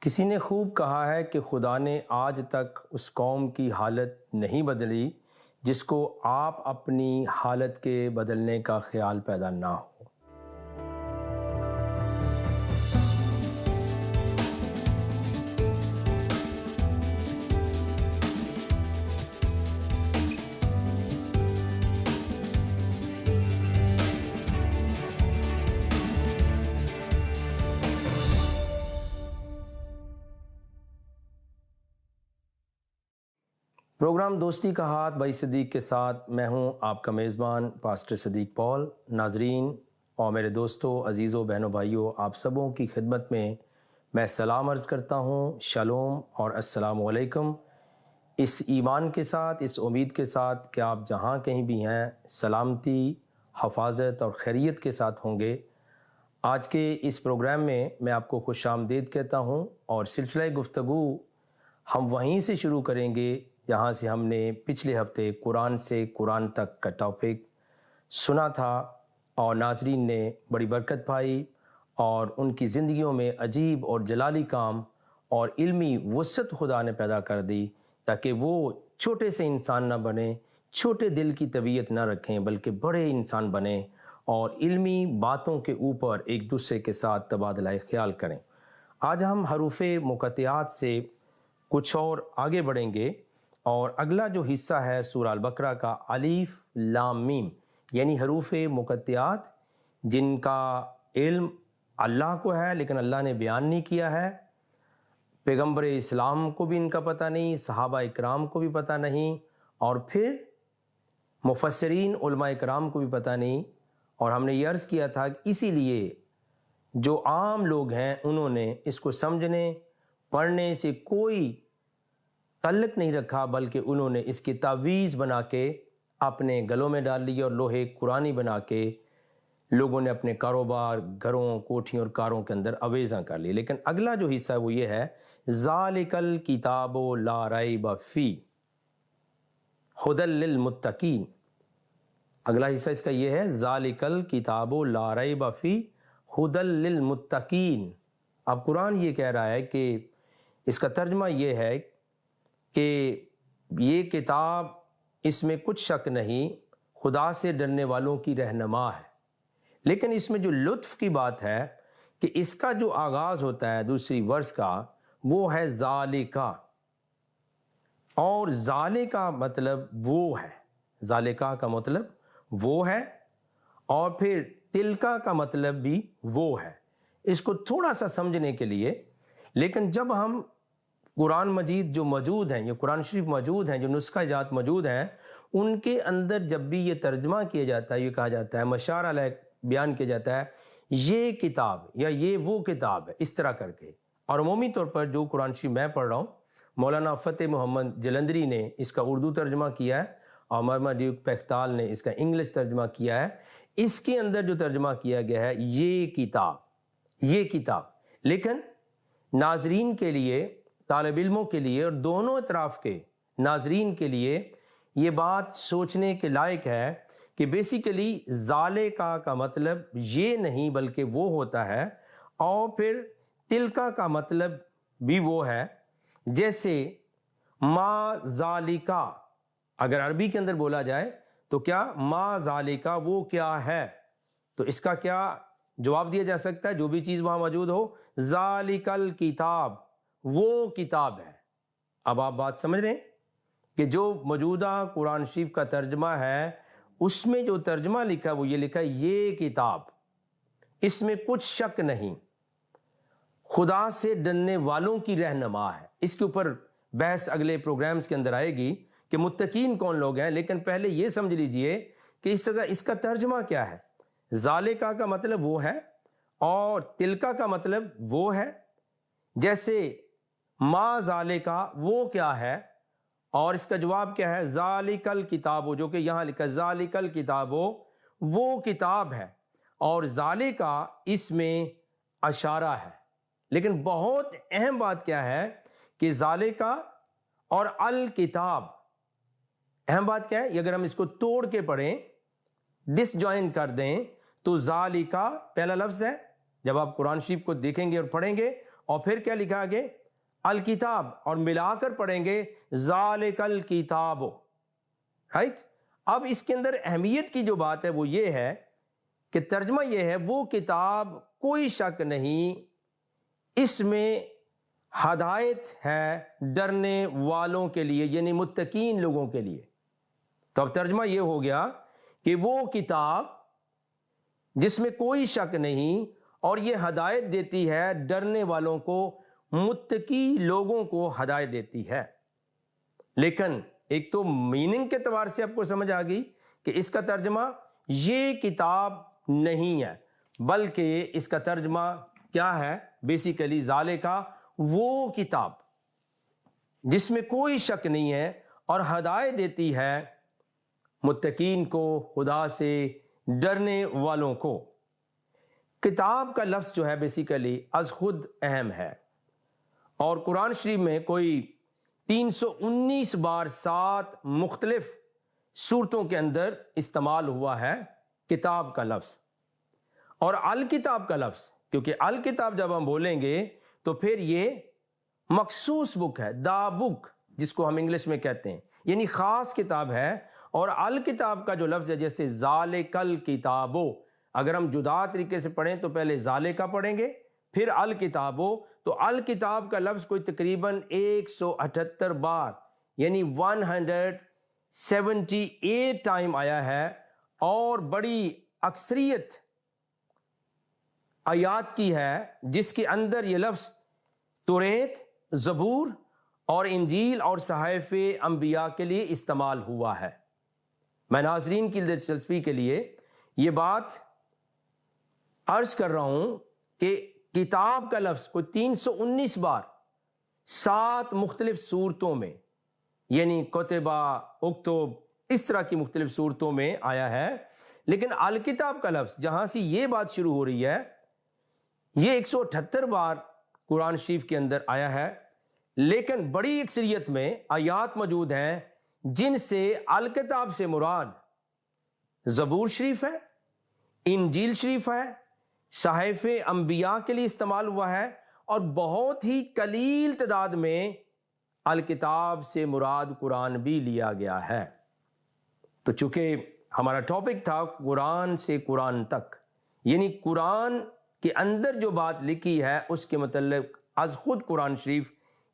کسی نے خوب کہا ہے کہ خدا نے آج تک اس قوم کی حالت نہیں بدلی جس کو آپ اپنی حالت کے بدلنے کا خیال پیدا نہ ہو۔ پروگرام دوستی کا ہاتھ بھائی صدیق کے ساتھ میں ہوں آپ کا میزبان پاسٹر صدیق پال۔ ناظرین اور میرے دوستوں، عزیزوں، بہنوں، بھائیوں، آپ سبوں کی خدمت میں سلام عرض کرتا ہوں، شالوم اور السلام علیکم۔ اس ایمان کے ساتھ، اس امید کے ساتھ کہ آپ جہاں کہیں بھی ہیں سلامتی، حفاظت اور خیریت کے ساتھ ہوں گے۔ آج کے اس پروگرام میں آپ کو خوش آمدید کہتا ہوں، اور سلسلہ گفتگو ہم وہیں سے شروع کریں گے جہاں سے ہم نے پچھلے ہفتے قرآن سے قرآن تک کا ٹاپک سنا تھا، اور ناظرین نے بڑی برکت پائی اور ان کی زندگیوں میں عجیب اور جلالی کام اور علمی وسعت خدا نے پیدا کر دی، تاکہ وہ چھوٹے سے انسان نہ بنیں، چھوٹے دل کی طبیعت نہ رکھیں، بلکہ بڑے انسان بنیں اور علمی باتوں کے اوپر ایک دوسرے کے ساتھ تبادلہ خیال کریں۔ آج ہم حروف مقطعات سے کچھ اور آگے بڑھیں گے، اور اگلا جو حصہ ہے سورہ البقرہ کا الف لام میم، یعنی حروف مقطعات جن کا علم اللہ کو ہے لیکن اللہ نے بیان نہیں کیا ہے، پیغمبر اسلام کو بھی ان کا پتہ نہیں، صحابہ اکرام کو بھی پتہ نہیں، اور پھر مفسرین علماء اکرام کو بھی پتہ نہیں۔ اور ہم نے یہ عرض کیا تھا کہ اسی لیے جو عام لوگ ہیں انہوں نے اس کو سمجھنے پڑھنے سے کوئی تعلق نہیں رکھا، بلکہ انہوں نے اس کی تعویذ بنا کے اپنے گلوں میں ڈال لی اور لوہے قرآنی بنا کے لوگوں نے اپنے کاروبار، گھروں، کوٹھیوں اور کاروں کے اندر اویزاں کر لی۔ لیکن اگلا جو حصہ ہے وہ یہ ہے ذالک الکتاب لا ریب فیہ ھدی للمتقین۔ اگلا حصہ اس کا یہ ہے ذالک الکتاب لا ریب فیہ ھدی للمتقین۔ اب قرآن یہ کہہ رہا ہے کہ اس کا ترجمہ یہ ہے کہ یہ کتاب، اس میں کچھ شک نہیں، خدا سے ڈرنے والوں کی رہنما ہے۔ لیکن اس میں جو لطف کی بات ہے کہ اس کا جو آغاز ہوتا ہے دوسری ورس کا، وہ ہے ذالکا، اور ذالکا مطلب وہ ہے، ذالکا کا مطلب وہ ہے، اور پھر تلکا کا مطلب بھی وہ ہے۔ اس کو تھوڑا سا سمجھنے کے لیے، لیکن جب ہم قرآن مجید جو موجود ہیں، یہ قرآن شریف موجود ہیں، جو نسخہ جات موجود ہیں، ان کے اندر جب بھی یہ ترجمہ کیا جاتا ہے، یہ کہا جاتا ہے، مشار علیہ بیان کیا جاتا ہے، یہ کتاب یا یہ وہ کتاب ہے، اس طرح کر کے۔ اور عمومی طور پر جو قرآن شریف میں پڑھ رہا ہوں، مولانا فتح محمد جلندری نے اس کا اردو ترجمہ کیا ہے، اور مرما ڈیوک پیختال نے اس کا انگلش ترجمہ کیا ہے۔ اس کے اندر جو ترجمہ کیا گیا ہے یہ کتاب، لیکن ناظرین کے لیے، طالب علموں کے لیے اور دونوں اطراف کے ناظرین کے لیے یہ بات سوچنے کے لائق ہے کہ بیسیکلی ذالکا کا مطلب یہ نہیں بلکہ وہ ہوتا ہے، اور پھر تلکا کا مطلب بھی وہ ہے۔ جیسے ما ذالکا اگر عربی کے اندر بولا جائے تو کیا ما ذالکا وہ کیا ہے، تو اس کا کیا جواب دیا جا سکتا ہے؟ جو بھی چیز وہاں موجود ہو، ذالک الکتاب، وہ کتاب ہے۔ اب آپ بات سمجھ رہے ہیں کہ جو موجودہ قرآن شریف کا ترجمہ ہے، اس میں جو ترجمہ لکھا ہے وہ یہ لکھا ہے یہ کتاب، اس میں کچھ شک نہیں، خدا سے ڈرنے والوں کی رہنما ہے۔ اس کے اوپر بحث اگلے پروگرامز کے اندر آئے گی کہ متقین کون لوگ ہیں، لیکن پہلے یہ سمجھ لیجئے کہ اس کا ترجمہ کیا ہے۔ ذالکا کا مطلب وہ ہے، اور تلکا کا مطلب وہ ہے۔ جیسے ما ذالکا وہ کیا ہے، اور اس کا جواب کیا ہے ذالک الکتاب، جو کہ یہاں لکھا ذالک الکتاب وہ کتاب ہے، اور ذالکا اس میں اشارہ ہے۔ لیکن بہت اہم بات کیا ہے کہ ذالکا اور الکتاب، اہم بات کیا ہے، اگر ہم اس کو توڑ کے پڑھیں، ڈس جوائن کر دیں، تو ذالکا پہلا لفظ ہے، جب آپ قرآن شریف کو دیکھیں گے اور پڑھیں گے، اور پھر کیا لکھا آگے؟ الکتاب، اور ملا کر پڑھیں گے ذالک الکتاب، رائٹ؟ اب اس کے اندر اہمیت کی جو بات ہے وہ یہ ہے کہ ترجمہ یہ ہے، وہ کتاب کوئی شک نہیں اس میں ہدایت ہے ڈرنے والوں کے لیے، یعنی متقین لوگوں کے لیے۔ تو اب ترجمہ یہ ہو گیا کہ وہ کتاب جس میں کوئی شک نہیں، اور یہ ہدایت دیتی ہے ڈرنے والوں کو، متقی لوگوں کو ہدایت دیتی ہے۔ لیکن ایک تو میننگ کے اعتبار سے آپ کو سمجھ آ گئی کہ اس کا ترجمہ یہ کتاب نہیں ہے، بلکہ اس کا ترجمہ کیا ہے؟ بیسیکلی ذالکا، وہ کتاب جس میں کوئی شک نہیں ہے اور ہدایت دیتی ہے متقین کو، خدا سے ڈرنے والوں کو۔ کتاب کا لفظ جو ہے بیسیکلی از خود اہم ہے، اور قرآن شریف میں کوئی 319 بار 7 مختلف صورتوں کے اندر استعمال ہوا ہے کتاب کا لفظ، اور الکتاب کا لفظ، کیونکہ الکتاب جب ہم بولیں گے تو پھر یہ مخصوص بک ہے، دا بک جس کو ہم انگلش میں کہتے ہیں، یعنی خاص کتاب ہے۔ اور الکتاب کا جو لفظ ہے، جیسے ذالک الکتابو، اگر ہم جدا طریقے سے پڑھیں تو پہلے ذالکا پڑھیں گے پھر الکتابو، تو الکتاب کا لفظ کوئی تقریباً 178 بار یعنی 178 ٹائم آیا ہے، اور بڑی اکثریت آیات کی ہے جس کے اندر یہ لفظ توریت، زبور اور انجیل اور صحائف انبیاء کے لیے استعمال ہوا ہے۔ میں ناظرین کی دلچسپی کے لیے یہ بات عرض کر رہا ہوں کہ کتاب کا لفظ کوئی 319 بار 7 مختلف صورتوں میں، یعنی کتبہ، اکتب، اس طرح کی مختلف صورتوں میں آیا ہے، لیکن الکتاب کا لفظ جہاں سے یہ بات شروع ہو رہی ہے، یہ 178 بار قرآن شریف کے اندر آیا ہے، لیکن بڑی اکثریت میں آیات موجود ہیں جن سے الکتاب سے مراد زبور شریف ہے، انجیل شریف ہے، صحائف انبیاء کے لیے استعمال ہوا ہے، اور بہت ہی قلیل تعداد میں الکتاب سے مراد قرآن بھی لیا گیا ہے۔ تو چونکہ ہمارا ٹاپک تھا قرآن سے قرآن تک، یعنی قرآن کے اندر جو بات لکھی ہے اس کے متعلق از خود قرآن شریف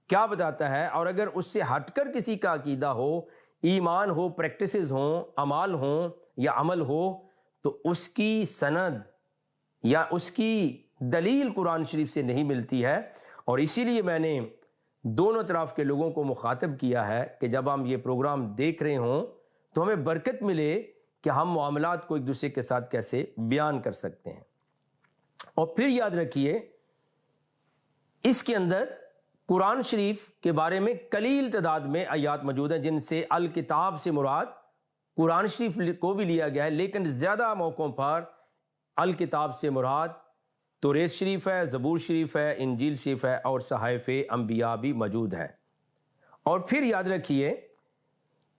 کیا بتاتا ہے، اور اگر اس سے ہٹ کر کسی کا عقیدہ ہو، ایمان ہو، پریکٹسز ہوں، اعمال ہوں یا عمل ہو، تو اس کی سند یا اس کی دلیل قرآن شریف سے نہیں ملتی ہے۔ اور اسی لیے میں نے دونوں طرف کے لوگوں کو مخاطب کیا ہے کہ جب ہم یہ پروگرام دیکھ رہے ہوں تو ہمیں برکت ملے کہ ہم معاملات کو ایک دوسرے کے ساتھ کیسے بیان کر سکتے ہیں۔ اور پھر یاد رکھیے اس کے اندر قرآن شریف کے بارے میں قلیل تعداد میں آیات موجود ہیں جن سے الکتاب سے مراد قرآن شریف کو بھی لیا گیا ہے، لیکن زیادہ موقعوں پر الکتاب سے مراد توریت شریف ہے، زبور شریف ہے، انجیل شریف ہے، اور صحائف انبیاء بھی موجود ہے۔ اور پھر یاد رکھیے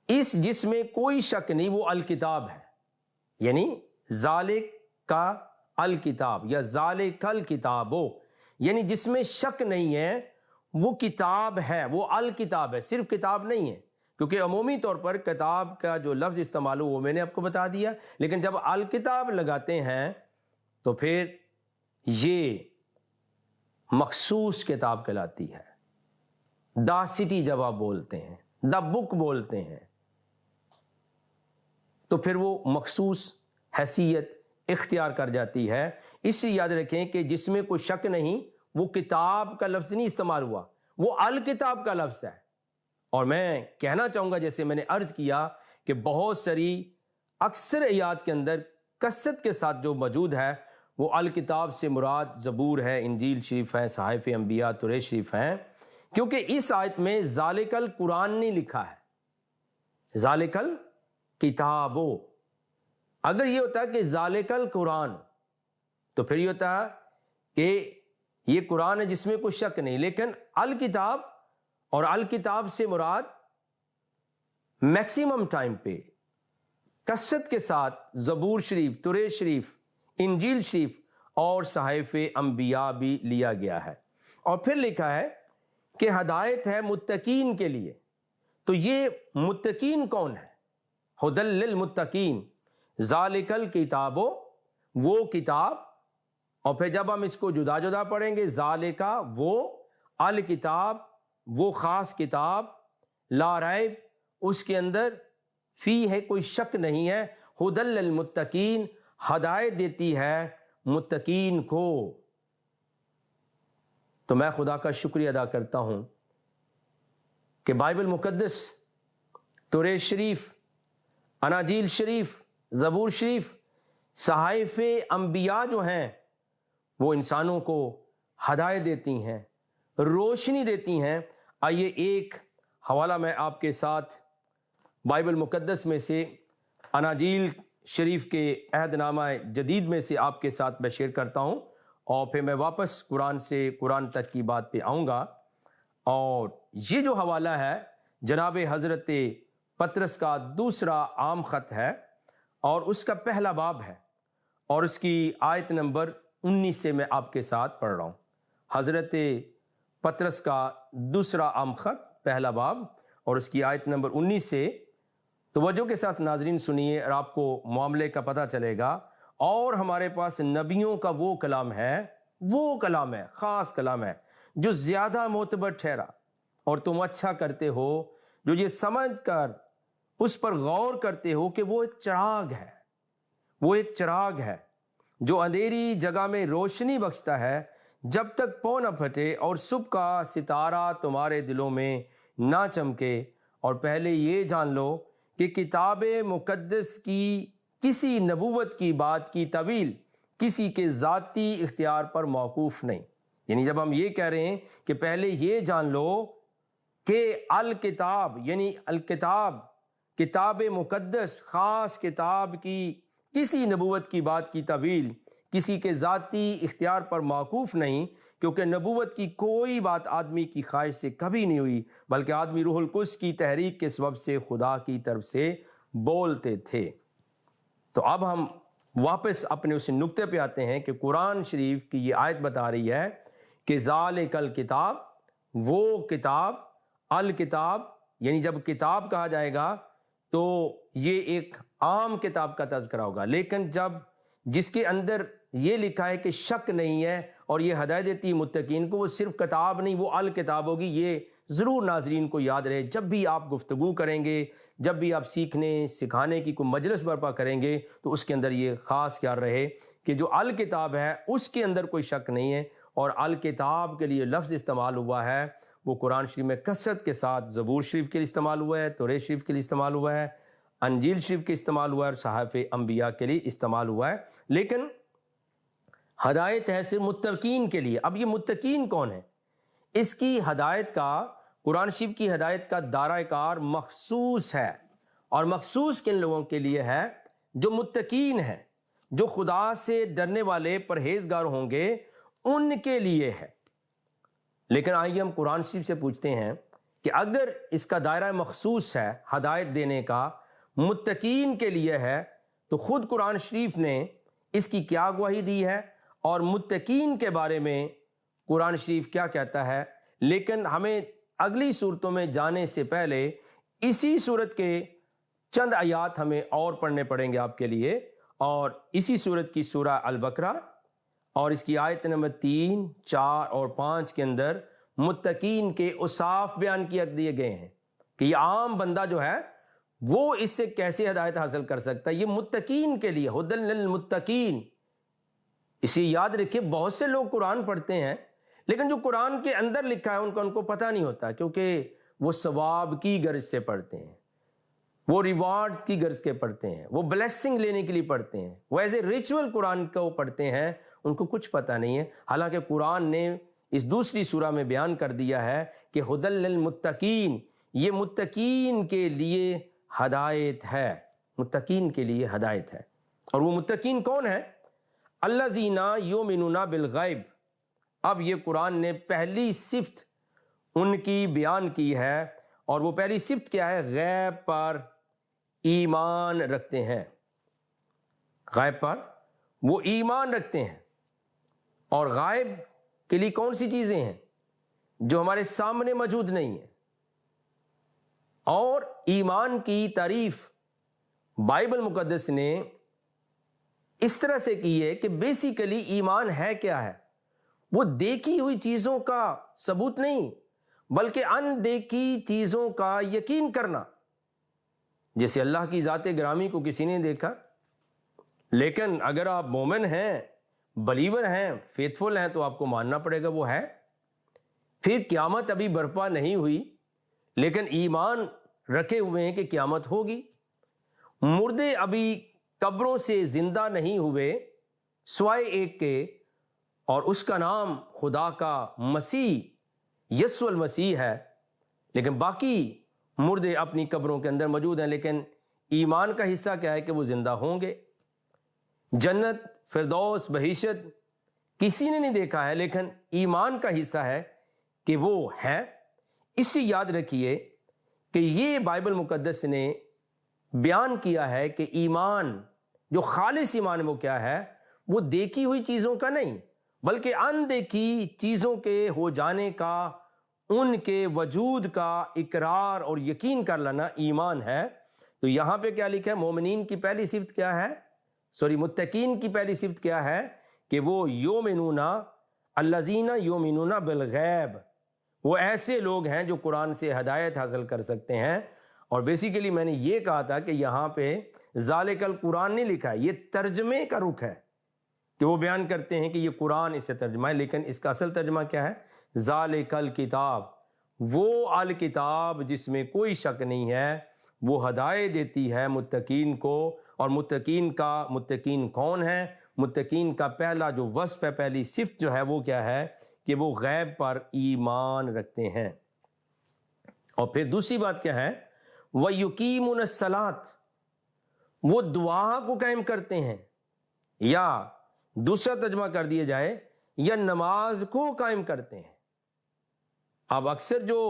اس جس میں کوئی شک نہیں وہ الکتاب ہے، یعنی ذالک کا الکتاب یا ذالک الکتابو، یعنی جس میں شک نہیں ہے وہ کتاب ہے، وہ الکتاب ہے، صرف کتاب نہیں ہے، کیونکہ عمومی طور پر کتاب کا جو لفظ استعمال ہو وہ میں نے آپ کو بتا دیا، لیکن جب الکتاب لگاتے ہیں تو پھر یہ مخصوص کتاب کہلاتی ہے۔ دا سٹی جب آپ بولتے ہیں، دا بک بولتے ہیں، تو پھر وہ مخصوص حیثیت اختیار کر جاتی ہے۔ اس سے یاد رکھیں کہ جس میں کوئی شک نہیں وہ کتاب کا لفظ نہیں استعمال ہوا، وہ الکتاب کا لفظ ہے۔ اور میں کہنا چاہوں گا جیسے میں نے عرض کیا کہ بہت ساری اکثر آیات کے اندر کثرت کے ساتھ جو موجود ہے وہ الکتاب سے مراد زبور ہے، انجیل شریف ہے، صحائف انبیاء، توریت شریف ہیں، کیونکہ اس آیت میں ذالک القرآن نہیں لکھا ہے، ذالک الکتابو۔ اگر یہ ہوتا ہے کہ ذالک القرآن تو پھر یہ ہوتا ہے کہ یہ قرآن ہے جس میں کوئی شک نہیں، لیکن الکتاب اور الکتاب سے مراد میکسیمم ٹائم پہ کثرت کے ساتھ زبور شریف، توریت شریف، انجیل شریف اور صحائف انبیاء بھی لیا گیا ہے۔ اور پھر لکھا ہے کہ ہدایت ہے متقین کے لیے. تو یہ متقین کون ہے؟ ہدی للمتقین، ذالک الکتاب، وہ کتاب. اور پھر جب ہم اس کو جدا جدا پڑھیں گے، ذالک وہ، الکتاب وہ خاص کتاب، لا ریب اس کے اندر فی ہے کوئی شک نہیں ہے، ہدی للمتقین ہدایت دیتی ہے متقین کو. تو میں خدا کا شکریہ ادا کرتا ہوں کہ بائبل مقدس، توریت شریف، اناجیل شریف، زبور شریف، صحائف انبیاء جو ہیں وہ انسانوں کو ہدایت دیتی ہیں، روشنی دیتی ہیں. آئیے ایک حوالہ میں آپ کے ساتھ بائبل مقدس میں سے، اناجیل شریف کے عہد نامہ جدید میں سے آپ کے ساتھ میں شیئر کرتا ہوں، اور پھر میں واپس قرآن سے قرآن تک کی بات پہ آؤں گا. اور یہ جو حوالہ ہے جناب حضرت پطرس کا دوسرا عام خط ہے، اور اس کا پہلا باب ہے، اور اس کی آیت نمبر 19 سے میں آپ کے ساتھ پڑھ رہا ہوں. حضرت پطرس کا دوسرا عام خط پہلا باب اور اس کی آیت نمبر 19 سے توجہ کے ساتھ ناظرین سنیے، اور آپ کو معاملے کا پتہ چلے گا. اور ہمارے پاس نبیوں کا وہ کلام ہے، خاص کلام ہے جو زیادہ معتبر ٹھہرا، اور تم اچھا کرتے ہو جو یہ سمجھ کر اس پر غور کرتے ہو کہ وہ ایک چراغ ہے جو اندھیری جگہ میں روشنی بخشتا ہے، جب تک پو نہ پھٹے اور صبح کا ستارہ تمہارے دلوں میں نہ چمکے. اور پہلے یہ جان لو کہ کتاب مقدس کی کسی نبوت کی بات کی تعویل کسی کے ذاتی اختیار پر موقوف نہیں. یعنی جب ہم یہ کہہ رہے ہیں کہ پہلے یہ جان لو کہ الکتاب یعنی کتاب مقدس، خاص کتاب کی کسی نبوت کی بات کی تعویل کسی کے ذاتی اختیار پر موقوف نہیں، کیونکہ نبوت کی کوئی بات آدمی کی خواہش سے کبھی نہیں ہوئی، بلکہ آدمی روح القدس کی تحریک کے سبب سے خدا کی طرف سے بولتے تھے. تو اب ہم واپس اپنے اس نقطے پہ آتے ہیں کہ قرآن شریف کی یہ آیت بتا رہی ہے کہ ذالک الکتاب، وہ کتاب، الکتاب یعنی جب کتاب کہا جائے گا تو یہ ایک عام کتاب کا تذکرہ ہوگا، لیکن جس کے اندر یہ لکھا ہے کہ شک نہیں ہے اور یہ ہدایت دیتی متقین کو، وہ صرف کتاب نہیں، وہ الکتاب ہوگی. یہ ضرور ناظرین کو یاد رہے، جب بھی آپ گفتگو کریں گے، جب بھی آپ سیکھنے سکھانے کی کوئی مجلس برپا کریں گے، تو اس کے اندر یہ خاص خیال رہے کہ جو الکتاب ہے اس کے اندر کوئی شک نہیں ہے. اور الکتاب کے لیے لفظ استعمال ہوا ہے وہ قرآن شریف میں کثرت کے ساتھ زبور شریف کے لیے استعمال ہوا ہے، توریت شریف کے لیے استعمال ہوا ہے، انجیل شریف کے استعمال ہوا ہے، اور صحائف انبیاء کے لیے استعمال ہوا ہے. لیکن ہدایت ہے صرف متقین کے لیے. اب یہ متقین کون ہے؟ اس کی ہدایت کا، قرآن شریف کی ہدایت کا دائرہ کار مخصوص ہے، اور مخصوص کن لوگوں کے لیے ہے؟ جو متقین ہیں، جو خدا سے ڈرنے والے پرہیزگار ہوں گے، ان کے لیے ہے. لیکن آئیے ہم قرآن شریف سے پوچھتے ہیں کہ اگر اس کا دائرہ مخصوص ہے ہدایت دینے کا، متقین کے لیے ہے، تو خود قرآن شریف نے اس کی کیا گواہی دی ہے اور متقین کے بارے میں قرآن شریف کیا کہتا ہے. لیکن ہمیں اگلی صورتوں میں جانے سے پہلے اسی صورت کے چند آیات ہمیں اور پڑھنے پڑیں گے آپ کے لیے، اور اسی صورت کی سورہ البقرہ اور اس کی آیت نمبر 3، 4 اور 5 کے اندر متقین کے اوصاف بیان کیے دیے گئے ہیں کہ یہ عام بندہ جو ہے وہ اس سے کیسے ہدایت حاصل کر سکتا ہے. یہ متقین کے لیے، ہدی للمتقین. اسے یاد رکھیں، بہت سے لوگ قرآن پڑھتے ہیں لیکن جو قرآن کے اندر لکھا ہے ان کو پتہ نہیں ہوتا، کیونکہ وہ ثواب کی غرض سے پڑھتے ہیں، وہ ریوارڈ کی غرض کے پڑھتے ہیں، وہ بلیسنگ لینے کے لیے پڑھتے ہیں، وہ ایز اے ریچول قرآن کو پڑھتے ہیں، ان کو کچھ پتہ نہیں ہے. حالانکہ قرآن نے اس دوسری سورہ میں بیان کر دیا ہے کہ ہدی للمتقین، یہ متقین کے لیے ہدایت ہے، متقین کے لیے ہدایت ہے. اور وہ متقین کون ہے؟ الذین یؤمنون بالغیب. اب یہ قرآن نے پہلی صفت ان کی بیان کی ہے، اور وہ پہلی صفت کیا ہے؟ غیب پر ایمان رکھتے ہیں. غیب پر وہ ایمان رکھتے ہیں. اور غائب کے لیے کون سی چیزیں ہیں؟ جو ہمارے سامنے موجود نہیں ہے. اور ایمان کی تعریف بائبل مقدس نے اس طرح سے کی ہے کہ بیسیکلی ایمان ہے کیا ہے؟ وہ دیکھی ہوئی چیزوں کا ثبوت نہیں بلکہ ان دیکھی چیزوں کا یقین کرنا. جیسے اللہ کی ذات گرامی کو کسی نے دیکھا، لیکن اگر آپ مومن ہیں، بلیور ہیں، فیتھفل ہیں، تو آپ کو ماننا پڑے گا وہ ہے. پھر قیامت ابھی برپا نہیں ہوئی لیکن ایمان رکھے ہوئے ہیں کہ قیامت ہوگی. مردے ابھی قبروں سے زندہ نہیں ہوئے سوائے ایک کے، اور اس کا نام خدا کا مسیح یسوع المسیح ہے. لیکن باقی مردے اپنی قبروں کے اندر موجود ہیں. لیکن ایمان کا حصہ کیا ہے کہ وہ زندہ ہوں گے. جنت، فردوس، بہشت کسی نے نہیں دیکھا ہے، لیکن ایمان کا حصہ ہے کہ وہ ہے. اس سے یاد رکھیے کہ یہ بائبل مقدس نے بیان کیا ہے کہ ایمان، جو خالص ایمان ہے وہ کیا ہے؟ وہ دیکھی ہوئی چیزوں کا نہیں بلکہ ان دیکھی چیزوں کے ہو جانے کا، ان کے وجود کا اقرار اور یقین کر لینا ایمان ہے. تو یہاں پہ کیا لکھا ہے؟ مومنین کی پہلی صفت کیا ہے؟ متقین کی پہلی صفت کیا ہے؟ کہ وہ یومنون الذین یومنون بالغیب. وہ ایسے لوگ ہیں جو قرآن سے ہدایت حاصل کر سکتے ہیں. اور بیسیکلی میں نے یہ کہا تھا کہ یہاں پہ ذالک القرآن نہیں لکھا ہے، یہ ترجمے کا رخ ہے کہ وہ بیان کرتے ہیں کہ یہ قرآن اس سے ترجمہ ہے، لیکن اس کا اصل ترجمہ کیا ہے؟ ذالک الکتاب، وہ الکتاب جس میں کوئی شک نہیں ہے، وہ ہدایت دیتی ہے متقین کو. اور متقین کون ہے؟ متقین کا پہلا جو وصف ہے، پہلی صفت جو ہے وہ کیا ہے؟ کہ وہ غیب پر ایمان رکھتے ہیں. اور پھر دوسری بات کیا ہے؟ وَيُقِيمُونَ الصَّلَاةَ، وہ دعا کو قائم کرتے ہیں، یا دوسرا ترجمہ کر دیا جائے یا نماز کو قائم کرتے ہیں. اب اکثر جو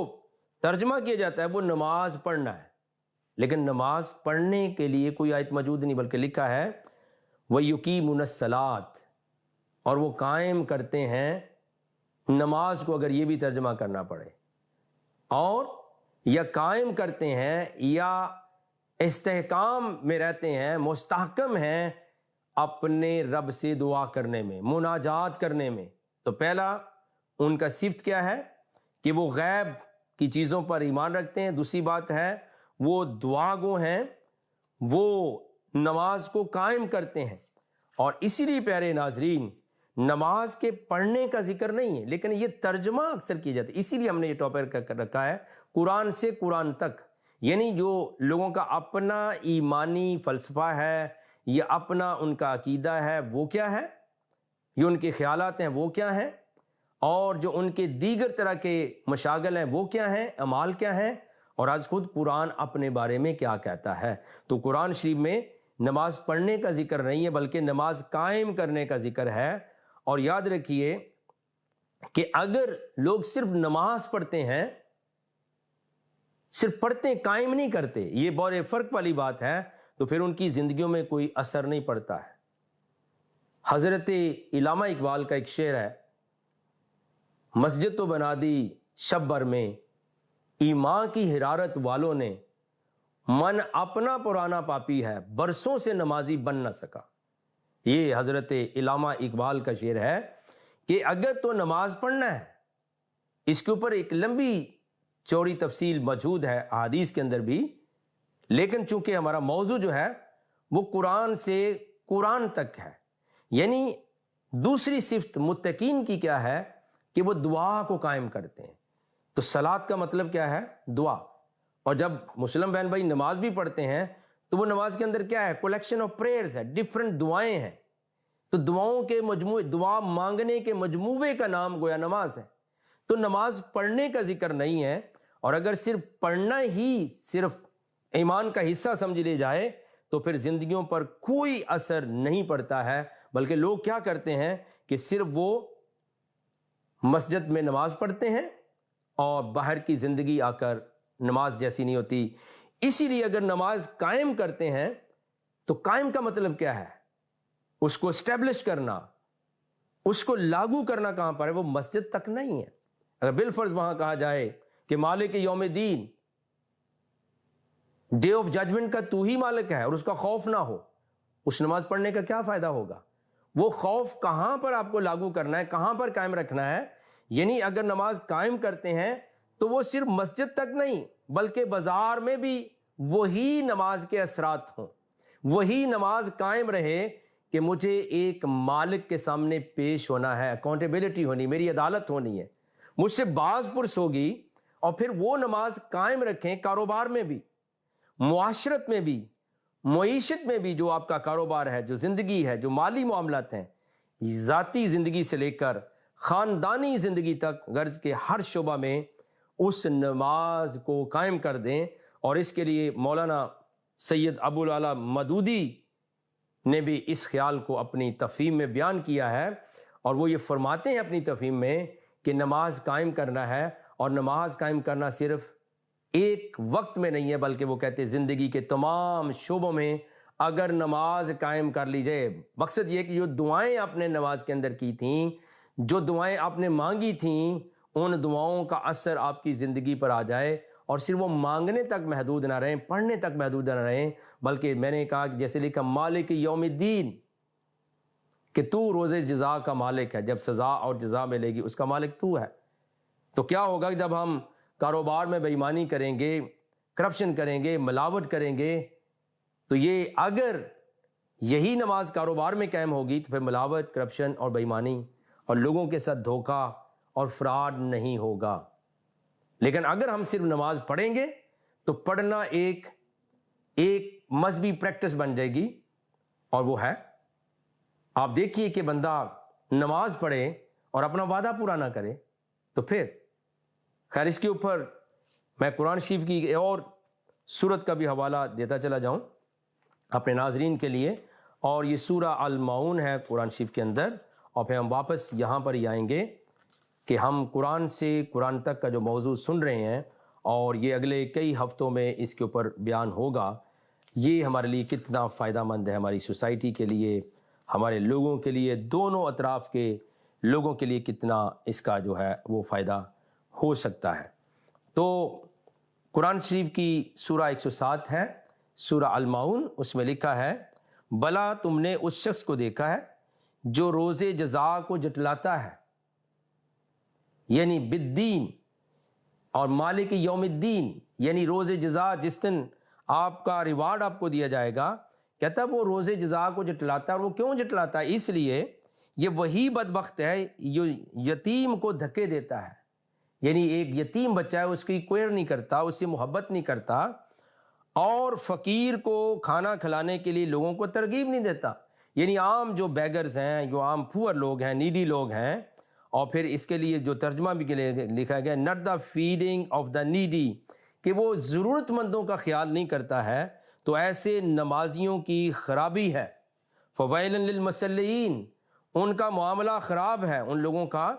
ترجمہ کیا جاتا ہے وہ نماز پڑھنا ہے، لیکن نماز پڑھنے کے لیے کوئی آیت موجود نہیں بلکہ لکھا ہے وَيُقِيمُونَ الصَّلَاةَ، اور وہ قائم کرتے ہیں نماز کو، اگر یہ بھی ترجمہ کرنا پڑے. اور یا قائم کرتے ہیں یا استحکام میں رہتے ہیں، مستحکم ہیں اپنے رب سے دعا کرنے میں، مناجات کرنے میں. تو پہلا ان کا صفت کیا ہے؟ کہ وہ غیب کی چیزوں پر ایمان رکھتے ہیں. دوسری بات ہے وہ دعا گو ہیں، وہ نماز کو قائم کرتے ہیں. اور اسی لیے پیارے ناظرین، نماز کے پڑھنے کا ذکر نہیں ہے لیکن یہ ترجمہ اکثر کیا جاتا ہے. اسی لیے ہم نے یہ ٹاپک رکھا ہے قرآن سے قرآن تک. یعنی جو لوگوں کا اپنا ایمانی فلسفہ ہے یا اپنا ان کا عقیدہ ہے وہ کیا ہے، یہ ان کے خیالات ہیں وہ کیا ہیں، اور جو ان کے دیگر طرح کے مشاغل ہیں وہ کیا ہیں، اعمال کیا ہیں، اور آج خود قرآن اپنے بارے میں کیا کہتا ہے. تو قرآن شریف میں نماز پڑھنے کا ذکر نہیں ہے بلکہ نماز قائم کرنے کا ذکر ہے. اور یاد رکھیے کہ اگر لوگ صرف نماز پڑھتے ہیں، صرف پڑھتے قائم نہیں کرتے، یہ بڑے فرق والی بات ہے، تو پھر ان کی زندگیوں میں کوئی اثر نہیں پڑتا ہے. حضرت علامہ اقبال کا ایک شعر ہے، مسجد تو بنا دی شب بھر میں ایمان کی حرارت والوں نے، من اپنا پرانا پاپی ہے برسوں سے نمازی بن نہ سکا. یہ حضرت علامہ اقبال کا شعر ہے کہ اگر تو نماز پڑھنا ہے، اس کے اوپر ایک لمبی چوڑی تفصیل موجود ہے احادیث کے اندر بھی، لیکن چونکہ ہمارا موضوع جو ہے وہ قرآن سے قرآن تک ہے. یعنی دوسری صفت متقین کی کیا ہے کہ وہ دعا کو قائم کرتے ہیں. تو صلات کا مطلب کیا ہے؟ دعا. اور جب مسلم بہن بھائی نماز بھی پڑھتے ہیں تو وہ نماز کے اندر کیا ہے؟ کلیکشن آف پریئرز ہے، ڈیفرنٹ دعائیں ہیں. تو دعاؤں کے مجموعے، دعا مانگنے کے مجموعے کا نام گویا نماز ہے. تو نماز پڑھنے کا ذکر نہیں ہے. اور اگر صرف پڑھنا ہی صرف ایمان کا حصہ سمجھ لے جائے تو پھر زندگیوں پر کوئی اثر نہیں پڑتا ہے، بلکہ لوگ کیا کرتے ہیں کہ صرف وہ مسجد میں نماز پڑھتے ہیں اور باہر کی زندگی آ کر نماز جیسی نہیں ہوتی. اسی لیے اگر نماز قائم کرتے ہیں تو قائم کا مطلب کیا ہے؟ اس کو اسٹیبلش کرنا، اس کو لاگو کرنا. کہاں پر ہے؟ وہ مسجد تک نہیں ہے. اگر بالفرض وہاں کہا جائے کہ مالک یوم الدین، ڈے آف ججمنٹ کا تو ہی مالک ہے، اور اس کا خوف نہ ہو، اس نماز پڑھنے کا کیا فائدہ ہوگا؟ وہ خوف کہاں پر آپ کو لاگو کرنا ہے، کہاں پر قائم رکھنا ہے؟ یعنی اگر نماز قائم کرتے ہیں تو وہ صرف مسجد تک نہیں بلکہ بازار میں بھی وہی نماز کے اثرات ہوں، وہی نماز قائم رہے کہ مجھے ایک مالک کے سامنے پیش ہونا ہے، اکاؤنٹیبلٹی ہونی، میری عدالت ہونی ہے، مجھ سے باز پرس ہوگی۔ اور پھر وہ نماز قائم رکھیں کاروبار میں بھی، معاشرت میں بھی، معیشت میں بھی، جو آپ کا کاروبار ہے، جو زندگی ہے، جو مالی معاملات ہیں، ذاتی زندگی سے لے کر خاندانی زندگی تک، غرض کے ہر شعبہ میں اس نماز کو قائم کر دیں۔ اور اس کے لیے مولانا سید ابو العلا مودودی نے بھی اس خیال کو اپنی تفہیم میں بیان کیا ہے، اور وہ یہ فرماتے ہیں اپنی تفہیم میں کہ نماز قائم کرنا ہے، اور نماز قائم کرنا صرف ایک وقت میں نہیں ہے، بلکہ وہ کہتے ہیں زندگی کے تمام شعبوں میں اگر نماز قائم کر لی جائے۔ مقصد یہ کہ جو دعائیں آپ نے نماز کے اندر کی تھیں، جو دعائیں آپ نے مانگی تھیں، ان دعاؤں کا اثر آپ کی زندگی پر آ جائے، اور صرف وہ مانگنے تک محدود نہ رہیں، پڑھنے تک محدود نہ رہیں، بلکہ میں نے کہا کہ جیسے لکھا مالک یوم الدین، کہ تو روز جزا کا مالک ہے، جب سزا اور جزا ملے گی اس کا مالک تو ہے۔ تو کیا ہوگا جب ہم کاروبار میں بے ایمانی کریں گے، کرپشن کریں گے، ملاوٹ کریں گے، تو یہ اگر یہی نماز کاروبار میں قائم ہوگی تو پھر ملاوٹ، کرپشن اور بے ایمانی اور لوگوں کے ساتھ دھوکہ اور فراڈ نہیں ہوگا۔ لیکن اگر ہم صرف نماز پڑھیں گے تو پڑھنا ایک مذہبی پریکٹس بن جائے گی، اور وہ ہے، آپ دیکھیے کہ بندہ نماز پڑھے اور اپنا وعدہ پورا نہ کرے تو پھر خیر۔ اس کے اوپر میں قرآن شریف کی ایک اور سورت کا بھی حوالہ دیتا چلا جاؤں اپنے ناظرین کے لیے، اور یہ سورہ المعون ہے قرآن شریف کے اندر، اور پھر ہم واپس یہاں پر ہی آئیں گے کہ ہم قرآن سے قرآن تک کا جو موضوع سن رہے ہیں، اور یہ اگلے کئی ہفتوں میں اس کے اوپر بیان ہوگا، یہ ہمارے لیے کتنا فائدہ مند ہے، ہماری سوسائٹی کے لیے، ہمارے لوگوں کے لیے، دونوں اطراف کے لوگوں کے لیے کتنا اس کا جو ہے وہ فائدہ ہو سکتا ہے۔ تو قرآن شریف کی سورہ 107 ہے، سورہ المعون، اس میں لکھا ہے بلا تم نے اس شخص کو دیکھا ہے جو روز جزا کو جٹلاتا ہے، یعنی بالدین، اور مالک یوم الدین یعنی روز جزا، جس دن آپ کا ریوارڈ آپ کو دیا جائے گا، کہتا ہے وہ روز جزا کو جٹلاتا ہے۔ اور وہ کیوں جٹلاتا ہے؟ اس لیے یہ وہی بدبخت ہے جو یتیم کو دھکے دیتا ہے، یعنی ایک یتیم بچہ ہے، اس کی کیئر نہیں کرتا، اس سے محبت نہیں کرتا، اور فقیر کو کھانا کھلانے کے لیے لوگوں کو ترغیب نہیں دیتا۔ یعنی عام جو بیگرز ہیں، جو عام پور لوگ ہیں، نیڈی لوگ ہیں، اور پھر اس کے لیے جو ترجمہ بھی لکھا گیا not the feeding of the needy, کہ وہ ضرورت مندوں کا خیال نہیں کرتا ہے، تو ایسے نمازیوں کی خرابی ہے۔ فویل للمصلین، ان کا معاملہ خراب ہے ان لوگوں کا،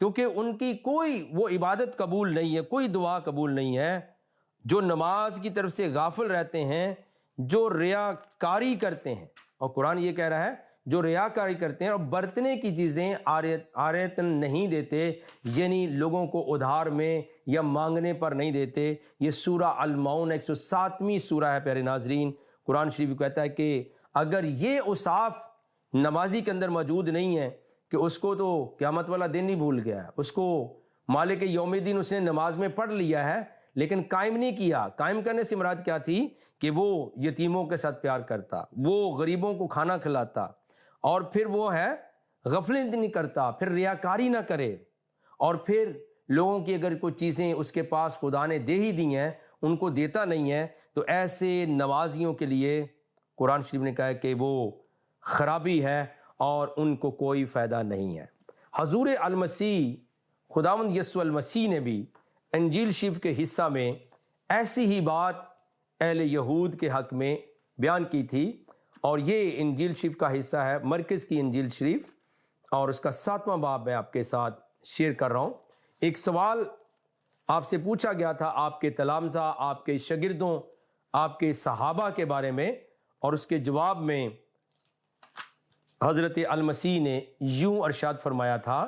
کیونکہ ان کی کوئی وہ عبادت قبول نہیں ہے، کوئی دعا قبول نہیں ہے، جو نماز کی طرف سے غافل رہتے ہیں، جو ریاکاری کرتے ہیں۔ اور قرآن یہ کہہ رہا ہے جو ریاکاری کرتے ہیں اور برتنے کی چیزیں عارضاً نہیں دیتے، یعنی لوگوں کو ادھار میں یا مانگنے پر نہیں دیتے۔ یہ سورہ المعون 107ویں سورہ ہے پیارے ناظرین۔ قرآن شریف کہتا ہے کہ اگر یہ اوصاف نمازی کے اندر موجود نہیں ہے کہ اس کو تو قیامت والا دن ہی بھول گیا ہے، اس کو مالک یوم الدین اس نے نماز میں پڑھ لیا ہے لیکن قائم نہیں کیا۔ قائم کرنے سے مراد کیا تھی کہ وہ یتیموں کے ساتھ پیار کرتا، وہ غریبوں کو کھانا کھلاتا، اور پھر وہ ہے غفلت نہیں کرتا، پھر ریاکاری نہ کرے، اور پھر لوگوں کی اگر کوئی چیزیں اس کے پاس خدا نے دے ہی دی ہیں ان کو دیتا نہیں ہے، تو ایسے نمازیوں کے لیے قرآن شریف نے کہا ہے کہ وہ خرابی ہے اور ان کو کوئی فائدہ نہیں ہے۔ حضور المسیح خداوند یسوع المسیح نے بھی انجیل شریف کے حصہ میں ایسی ہی بات اہل یہود کے حق میں بیان کی تھی، اور یہ انجیل شریف کا حصہ ہے مرکز کی انجیل شریف، اور اس کا 7واں باب میں آپ کے ساتھ شیئر کر رہا ہوں۔ ایک سوال آپ سے پوچھا گیا تھا آپ کے تلامذہ، آپ کے شاگردوں، آپ کے صحابہ کے بارے میں، اور اس کے جواب میں حضرت المسیح نے یوں ارشاد فرمایا تھا،